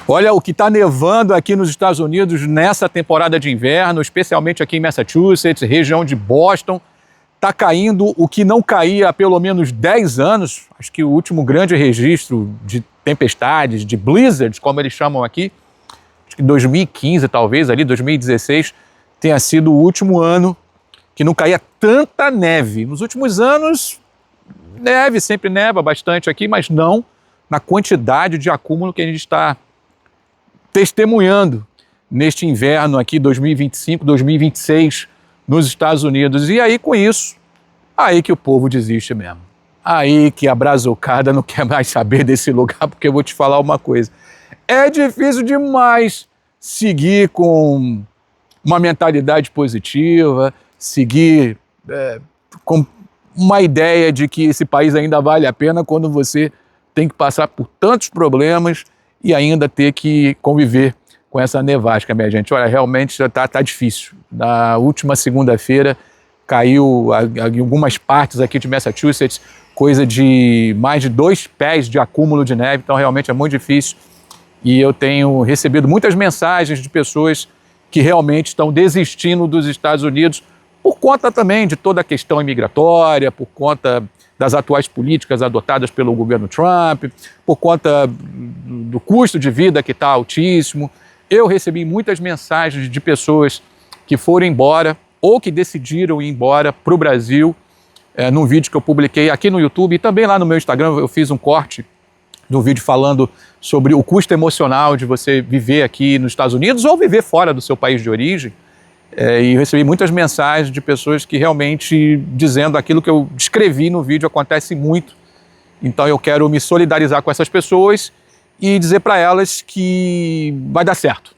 Olha o que está nevando aqui nos Estados Unidos nessa temporada de inverno, especialmente aqui em Massachusetts, região de Boston. Está caindo o que não caía há pelo menos 10 anos. Acho que o último grande registro de tempestades, de blizzards, como eles chamam aqui, acho que 2015 talvez, ali 2016, tenha sido o último ano que não caía tanta neve. Nos últimos anos, neve, sempre neva bastante aqui, mas não na quantidade de acúmulo que a gente está testemunhando neste inverno aqui 2025, 2026 nos Estados Unidos. E aí com isso, aí que o povo desiste mesmo. Aí que a brazucada não quer mais saber desse lugar, porque eu vou te falar uma coisa. É difícil demais seguir com uma mentalidade positiva, seguir com uma ideia de que esse país ainda vale a pena quando você tem que passar por tantos problemas e ainda ter que conviver com essa nevasca, minha gente. Olha, realmente já tá difícil. Na última segunda-feira caiu em algumas partes aqui de Massachusetts coisa de mais de 2 pés de acúmulo de neve, então realmente é muito difícil. E eu tenho recebido muitas mensagens de pessoas que realmente estão desistindo dos Estados Unidos por conta também de toda a questão imigratória, por conta das atuais políticas adotadas pelo governo Trump, por conta do custo de vida que está altíssimo. Eu recebi muitas mensagens de pessoas que foram embora ou que decidiram ir embora para o Brasil, num vídeo que eu publiquei aqui no YouTube e também lá no meu Instagram. Eu fiz um corte do vídeo falando sobre o custo emocional de você viver aqui nos Estados Unidos ou viver fora do seu país de origem. E recebi muitas mensagens de pessoas que realmente dizendo aquilo que eu descrevi no vídeo acontece muito. Então eu quero me solidarizar com essas pessoas e dizer para elas que vai dar certo,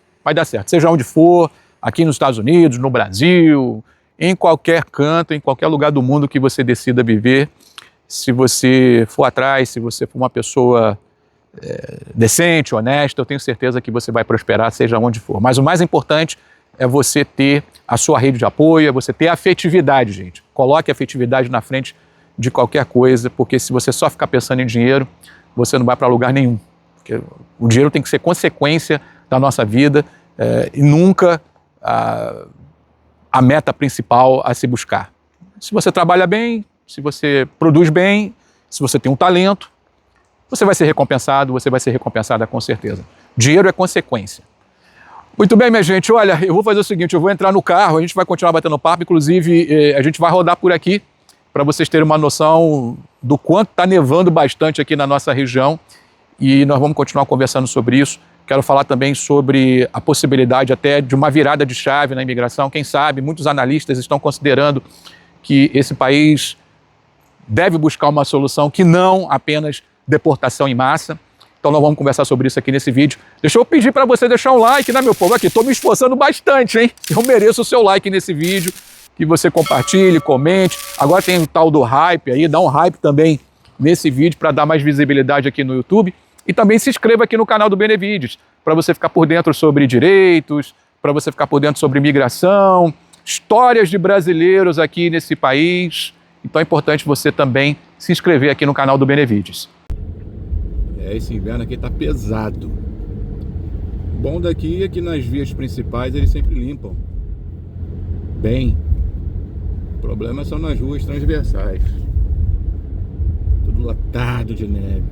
seja onde for, aqui nos Estados Unidos, no Brasil, em qualquer canto, em qualquer lugar do mundo que você decida viver. Se você for atrás, se você for uma pessoa decente, honesta, eu tenho certeza que você vai prosperar, seja onde for. Mas o mais importante é você ter a sua rede de apoio, é você ter afetividade, gente. Coloque a afetividade na frente de qualquer coisa, porque se você só ficar pensando em dinheiro, você não vai para lugar nenhum. Porque o dinheiro tem que ser consequência da nossa vida e nunca a meta principal a se buscar. Se você trabalha bem, se você produz bem, se você tem um talento, você vai ser recompensado, você vai ser recompensada com certeza. Dinheiro é consequência. Muito bem, minha gente, olha, eu vou fazer o seguinte, eu vou entrar no carro, a gente vai continuar batendo papo, inclusive a gente vai rodar por aqui para vocês terem uma noção do quanto está nevando bastante aqui na nossa região e nós vamos continuar conversando sobre isso. Quero falar também sobre a possibilidade até de uma virada de chave na imigração. Quem sabe, muitos analistas estão considerando que esse país deve buscar uma solução que não apenas deportação em massa. Então nós vamos conversar sobre isso aqui nesse vídeo. Deixa eu pedir para você deixar um like, né, meu povo? Aqui, estou me esforçando bastante, hein? Eu mereço o seu like nesse vídeo, que você compartilhe, comente. Agora tem o tal do hype aí, dá um hype também nesse vídeo para dar mais visibilidade aqui no YouTube. E também se inscreva aqui no canal do Benevides, para você ficar por dentro sobre direitos, para você ficar por dentro sobre imigração, histórias de brasileiros aqui nesse país. Então é importante você também se inscrever aqui no canal do Benevides. Esse inverno aqui tá pesado. O bom daqui é que nas vias principais eles sempre limpam bem. O problema são nas ruas transversais. Tudo lotado de neve.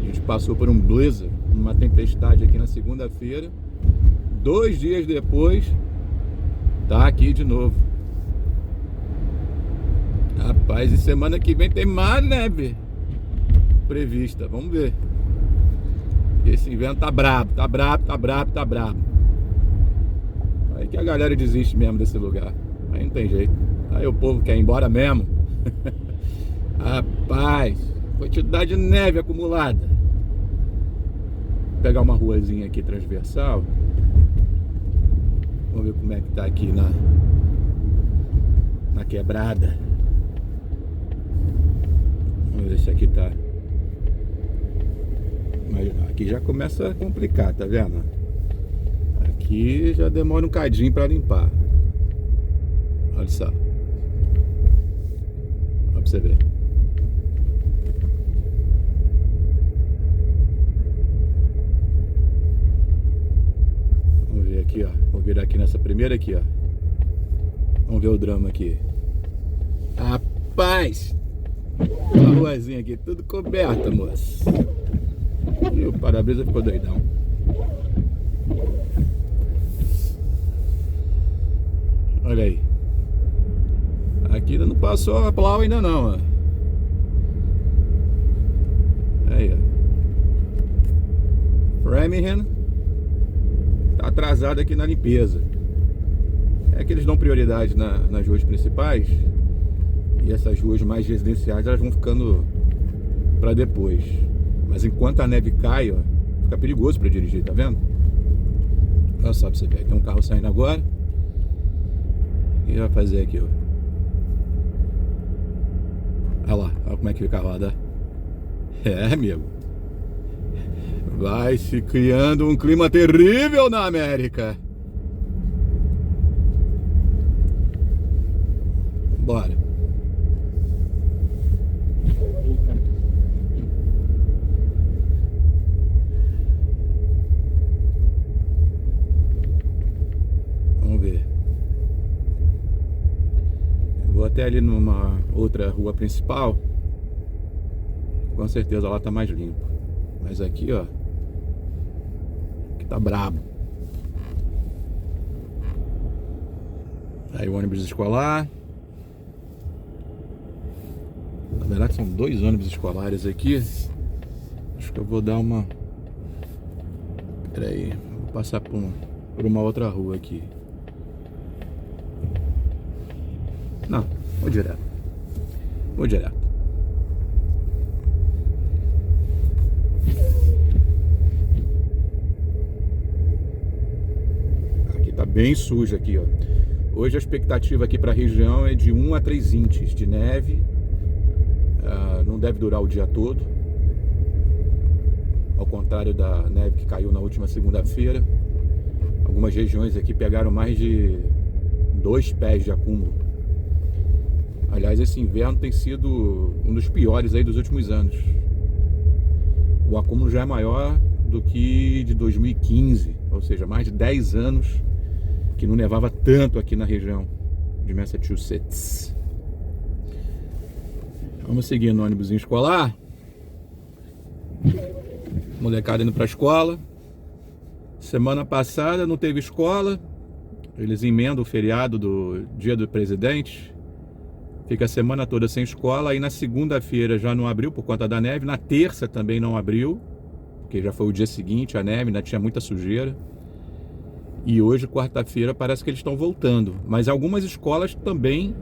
A gente passou por um blizzard, uma tempestade aqui na segunda-feira. 2 dias depois, tá aqui de novo. Rapaz, e semana que vem tem mais neve prevista, vamos ver. Esse inverno tá brabo, tá brabo, tá brabo, tá brabo. Aí que a galera desiste mesmo desse lugar. Aí não tem jeito. Aí o povo quer ir embora mesmo. Rapaz, quantidade de neve acumulada. Vou pegar uma ruazinha aqui transversal. Vamos ver como é que tá aqui na quebrada. Vamos ver se aqui tá. Mas aqui já começa a complicar, tá vendo? Aqui já demora um cadinho pra limpar. Olha só. Olha pra você ver. virar aqui nessa primeira aqui, ó. Vamos ver o drama aqui. Rapaz! A ruazinha aqui, tudo coberta, moço. E o para-brisa ficou doidão. Olha aí. Aqui ainda não passou a plau ainda não, ó. Aí, ó. Framingham tá atrasado aqui na limpeza. É que eles dão prioridade nas ruas principais. E essas ruas mais residenciais, elas vão ficando pra depois. Mas enquanto a neve cai, ó, fica perigoso pra dirigir, tá vendo? Olha só pra você ver, tem um carro saindo agora. E vai fazer aqui, ó. Olha lá, olha como é que fica a roda. É, amigo. Vai se criando um clima terrível na América. Bora. Vamos ver. Vou até ali numa outra rua principal. Com certeza lá tá mais limpo. Mas aqui, ó, aqui tá brabo. Aí o ônibus escolar. Na verdade são 2 ônibus escolares aqui. Acho que eu vou dar uma... Pera aí, vou passar por uma outra rua aqui. Não, vou direto. Vou direto. Aqui tá bem sujo aqui, ó. Hoje a expectativa aqui para a região é de 1 a 3 inches de neve. Não deve durar o dia todo. Ao contrário da neve que caiu na última segunda-feira. Algumas regiões aqui pegaram mais de 2 pés de acúmulo. Aliás, esse inverno tem sido um dos piores aí dos últimos anos. O acúmulo já é maior do que de 2015, ou seja, mais de 10 anos que não nevava tanto aqui na região de Massachusetts. Vamos seguir no ônibusinho escolar. Molecada indo para a escola. Semana passada não teve escola. Eles emendam o feriado do Dia do Presidente. Fica a semana toda sem escola. Aí na segunda-feira já não abriu por conta da neve. Na terça também não abriu, porque já foi o dia seguinte, a neve ainda tinha muita sujeira. E hoje, quarta-feira, parece que eles estão voltando. Mas algumas escolas também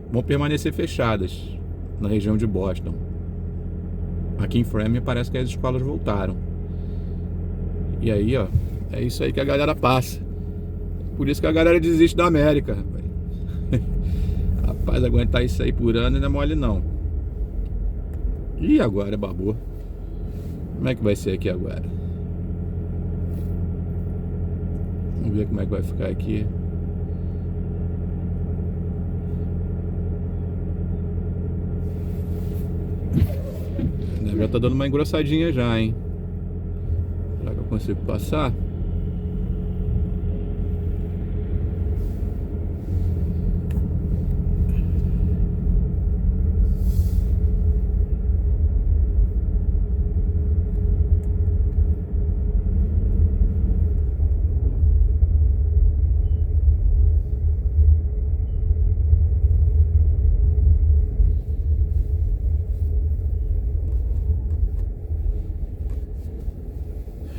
vão permanecer fechadas na região de Boston. Aqui em Framingham parece que as escolas voltaram. E aí, ó, é isso aí que a galera passa. Por isso que a galera desiste da América, rapaz. Rapaz, aguentar isso aí por ano não é mole não. E agora, babou? Como é que vai ser aqui agora? Vamos ver como é que vai ficar aqui. Já tá dando uma engrossadinha já, hein? Será que eu consigo passar?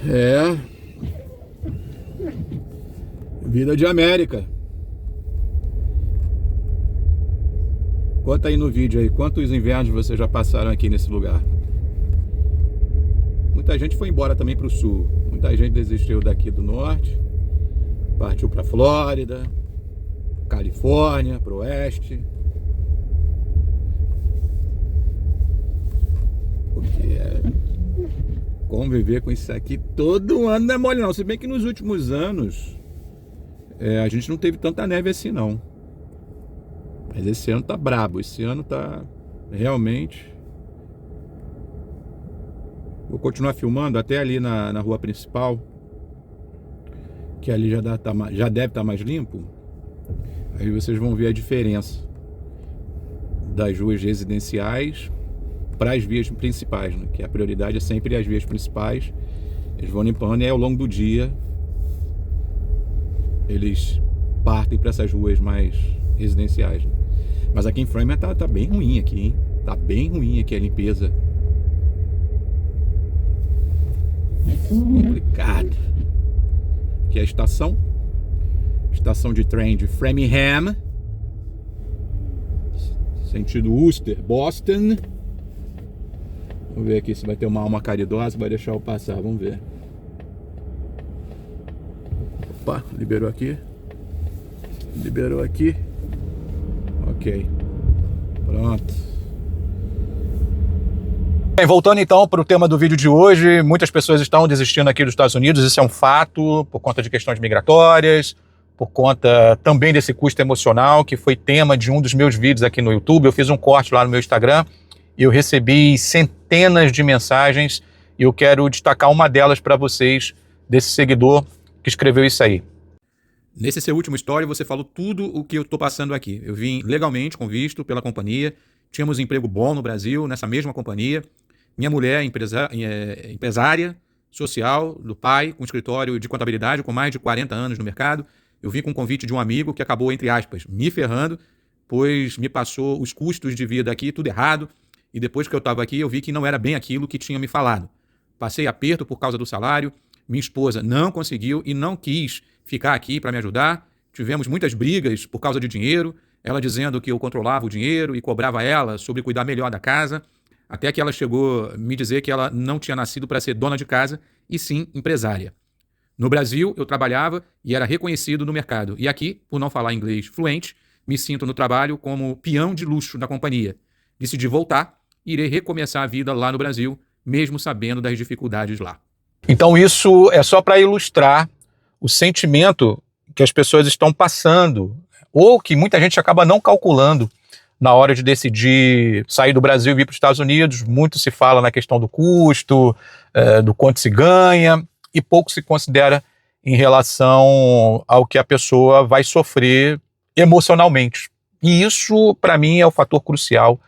É. Vida de América. Conta aí no vídeo aí, quantos invernos vocês já passaram aqui nesse lugar? Muita gente foi embora também para o sul. Muita gente desistiu daqui do norte. Partiu para Flórida, Califórnia, para o oeste. Porque conviver com isso aqui todo ano não é mole não. Se bem que nos últimos anos a gente não teve tanta neve assim não. Mas esse ano tá brabo. Esse ano tá realmente... Vou continuar filmando até ali na rua principal. que ali já deve estar mais limpo, aí vocês vão ver a diferença das ruas residenciais para as vias principais, né? Que a prioridade é sempre as vias principais. Eles vão limpando e aí, ao longo do dia eles partem para essas ruas mais residenciais, né? Mas aqui em Framingham tá bem ruim aqui, hein? Tá bem ruim aqui a limpeza. Complicado. Aqui é a estação de trem de Framingham, sentido Worcester, Boston. Vamos ver aqui se vai ter uma alma caridosa, vai deixar eu passar, vamos ver. Opa, liberou aqui. Liberou aqui. Ok. Pronto. Bem, voltando então para o tema do vídeo de hoje, muitas pessoas estão desistindo aqui dos Estados Unidos, isso é um fato, por conta de questões migratórias, por conta também desse custo emocional, que foi tema de um dos meus vídeos aqui no YouTube. Eu fiz um corte lá no meu Instagram e eu recebi centenas de mensagens e eu quero destacar uma delas para vocês, desse seguidor que escreveu isso aí. Nesse seu último story você falou tudo o que eu estou passando aqui. Eu vim legalmente com visto pela companhia, tínhamos emprego bom no Brasil, nessa mesma companhia. Minha mulher é empresária social do pai, com escritório de contabilidade, com mais de 40 anos no mercado. Eu vim com um convite de um amigo que acabou, entre aspas, me ferrando, pois me passou os custos de vida aqui, tudo errado. E depois que eu estava aqui, eu vi que não era bem aquilo que tinha me falado. Passei aperto por causa do salário, minha esposa não conseguiu e não quis ficar aqui para me ajudar. Tivemos muitas brigas por causa de dinheiro, ela dizendo que eu controlava o dinheiro e cobrava ela sobre cuidar melhor da casa, até que ela chegou a me dizer que ela não tinha nascido para ser dona de casa, e sim empresária. No Brasil, eu trabalhava e era reconhecido no mercado. E aqui, por não falar inglês fluente, me sinto no trabalho como peão de luxo da companhia. Decidi voltar e irei recomeçar a vida lá no Brasil, mesmo sabendo das dificuldades lá. Então isso é só para ilustrar o sentimento que as pessoas estão passando, ou que muita gente acaba não calculando na hora de decidir sair do Brasil e vir para os Estados Unidos. Muito se fala na questão do custo, do quanto se ganha, e pouco se considera em relação ao que a pessoa vai sofrer emocionalmente. E isso, para mim, é o fator crucial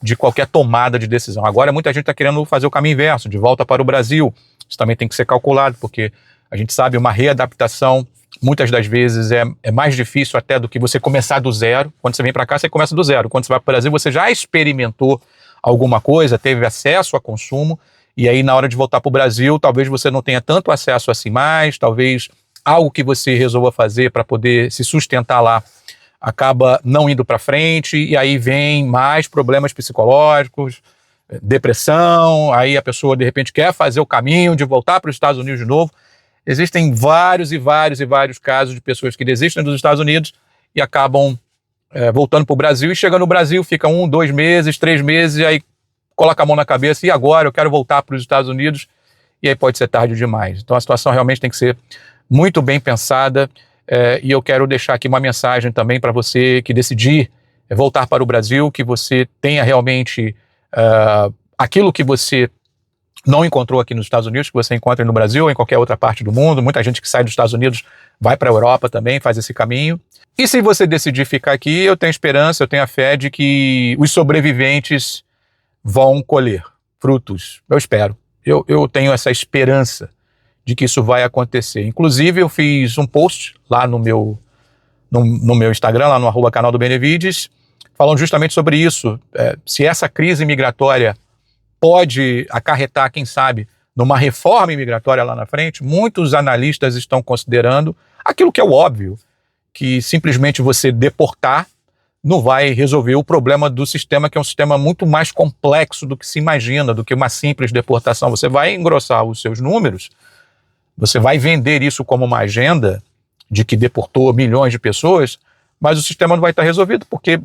de qualquer tomada de decisão. Agora, muita gente está querendo fazer o caminho inverso, de volta para o Brasil. Isso também tem que ser calculado, porque a gente sabe, uma readaptação, muitas das vezes, é mais difícil até do que você começar do zero. Quando você vem para cá, você começa do zero. Quando você vai para o Brasil, você já experimentou alguma coisa, teve acesso a consumo, e aí na hora de voltar para o Brasil, talvez você não tenha tanto acesso assim mais, talvez algo que você resolva fazer para poder se sustentar lá acaba não indo para frente, e aí vem mais problemas psicológicos, depressão, aí a pessoa de repente quer fazer o caminho de voltar para os Estados Unidos de novo. Existem vários casos de pessoas que desistem dos Estados Unidos e acabam voltando para o Brasil, e chega no Brasil, fica 1, 2 meses, 3 meses, e aí coloca a mão na cabeça, e agora eu quero voltar para os Estados Unidos, e aí pode ser tarde demais. Então a situação realmente tem que ser muito bem pensada, e eu quero deixar aqui uma mensagem também para você que decidir voltar para o Brasil, que você tenha realmente aquilo que você não encontrou aqui nos Estados Unidos, que você encontra no Brasil ou em qualquer outra parte do mundo. Muita gente que sai dos Estados Unidos vai para a Europa também, faz esse caminho. E se você decidir ficar aqui, eu tenho esperança, eu tenho a fé de que os sobreviventes vão colher frutos. Eu espero. Eu tenho essa esperança de que isso vai acontecer. Inclusive, eu fiz um post lá no meu Instagram, lá no @canal do Benevides, falando justamente sobre isso. Se essa crise migratória pode acarretar, quem sabe, numa reforma imigratória lá na frente, muitos analistas estão considerando aquilo que é o óbvio, que simplesmente você deportar não vai resolver o problema do sistema, que é um sistema muito mais complexo do que se imagina, do que uma simples deportação. Você vai engrossar os seus números, você vai vender isso como uma agenda de que deportou milhões de pessoas, mas o sistema não vai estar resolvido, porque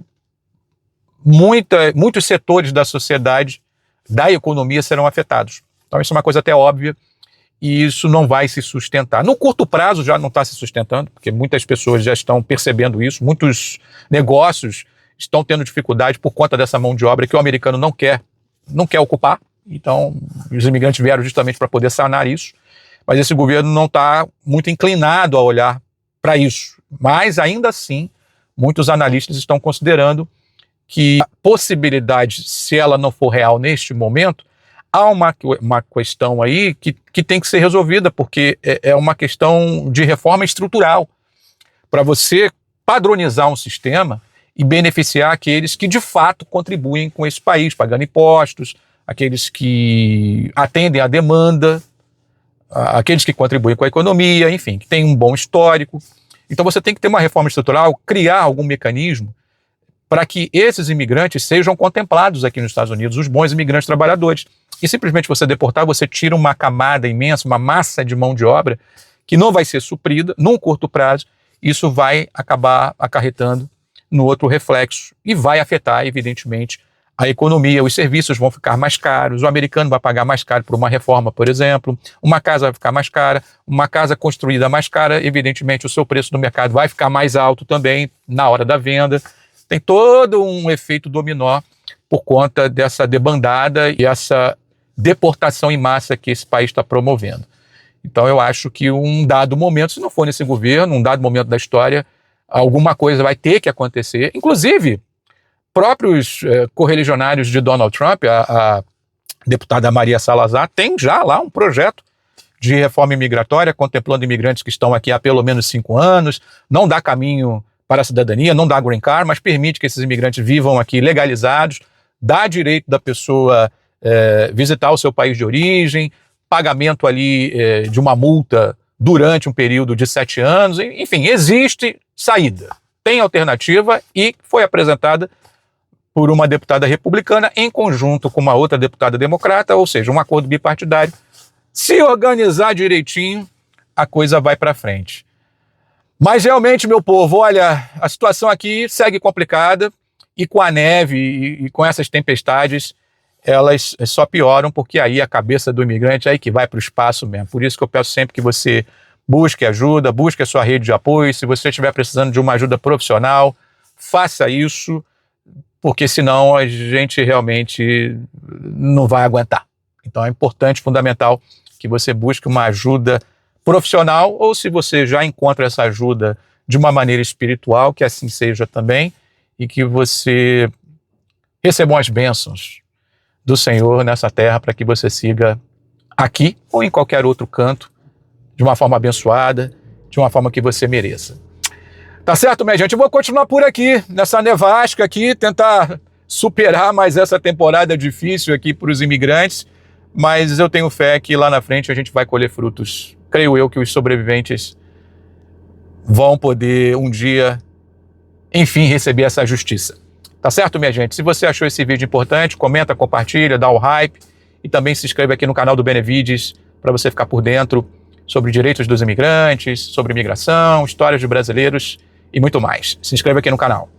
muitos setores da sociedade, da economia, serão afetados. Então isso é uma coisa até óbvia, e isso não vai se sustentar. No curto prazo já não está se sustentando, porque muitas pessoas já estão percebendo isso, muitos negócios estão tendo dificuldade por conta dessa mão de obra que o americano não quer ocupar. Então os imigrantes vieram justamente para poder sanar isso. mas esse governo não está muito inclinado a olhar para isso. Mas, ainda assim, muitos analistas estão considerando que a possibilidade, se ela não for real neste momento, há uma questão aí que tem que ser resolvida, porque é uma questão de reforma estrutural, para você padronizar um sistema e beneficiar aqueles que de fato contribuem com esse país, pagando impostos, aqueles que atendem à demanda, aqueles que contribuem com a economia, enfim, que tem um bom histórico. Então você tem que ter uma reforma estrutural, criar algum mecanismo para que esses imigrantes sejam contemplados aqui nos Estados Unidos, os bons imigrantes trabalhadores. E simplesmente você deportar, você tira uma camada imensa, uma massa de mão de obra que não vai ser suprida num curto prazo. Isso vai acabar acarretando no outro reflexo e vai afetar, evidentemente, a economia. Os serviços vão ficar mais caros, o americano vai pagar mais caro por uma reforma, por exemplo, uma casa vai ficar mais cara, uma casa construída mais cara, evidentemente o seu preço no mercado vai ficar mais alto também na hora da venda. Tem todo um efeito dominó por conta dessa debandada e essa deportação em massa que esse país está promovendo. Então eu acho que um dado momento, se não for nesse governo, um dado momento da história, alguma coisa vai ter que acontecer. Inclusive, próprios correligionários de Donald Trump, a deputada Maria Salazar, tem já lá um projeto de reforma imigratória, contemplando imigrantes que estão aqui há pelo menos 5 anos, não dá caminho para a cidadania, não dá green card, mas permite que esses imigrantes vivam aqui legalizados, dá direito da pessoa visitar o seu país de origem, pagamento ali de uma multa durante um período de 7 anos, enfim, existe saída, tem alternativa e foi apresentada por uma deputada republicana em conjunto com uma outra deputada democrata, ou seja, um acordo bipartidário. Se organizar direitinho, a coisa vai para frente. Mas realmente, meu povo, olha, a situação aqui segue complicada e com a neve e com essas tempestades, elas só pioram, porque aí a cabeça do imigrante é aí que vai para o espaço mesmo. Por isso que eu peço sempre que você busque ajuda, busque a sua rede de apoio. Se você estiver precisando de uma ajuda profissional, faça isso, porque senão a gente realmente não vai aguentar. Então é importante, fundamental, que você busque uma ajuda profissional, ou se você já encontra essa ajuda de uma maneira espiritual, que assim seja também, e que você receba as bênçãos do Senhor nessa terra para que você siga aqui ou em qualquer outro canto de uma forma abençoada, de uma forma que você mereça. Tá certo, minha gente? Eu vou continuar por aqui, nessa nevasca aqui, tentar superar mais essa temporada difícil aqui para os imigrantes, mas eu tenho fé que lá na frente a gente vai colher frutos. Creio eu que os sobreviventes vão poder um dia, enfim, receber essa justiça. Tá certo, minha gente? Se você achou esse vídeo importante, comenta, compartilha, dá o hype e também se inscreve aqui no canal do Benevides para você ficar por dentro sobre direitos dos imigrantes, sobre imigração, histórias de brasileiros e muito mais. Se inscreva aqui no canal.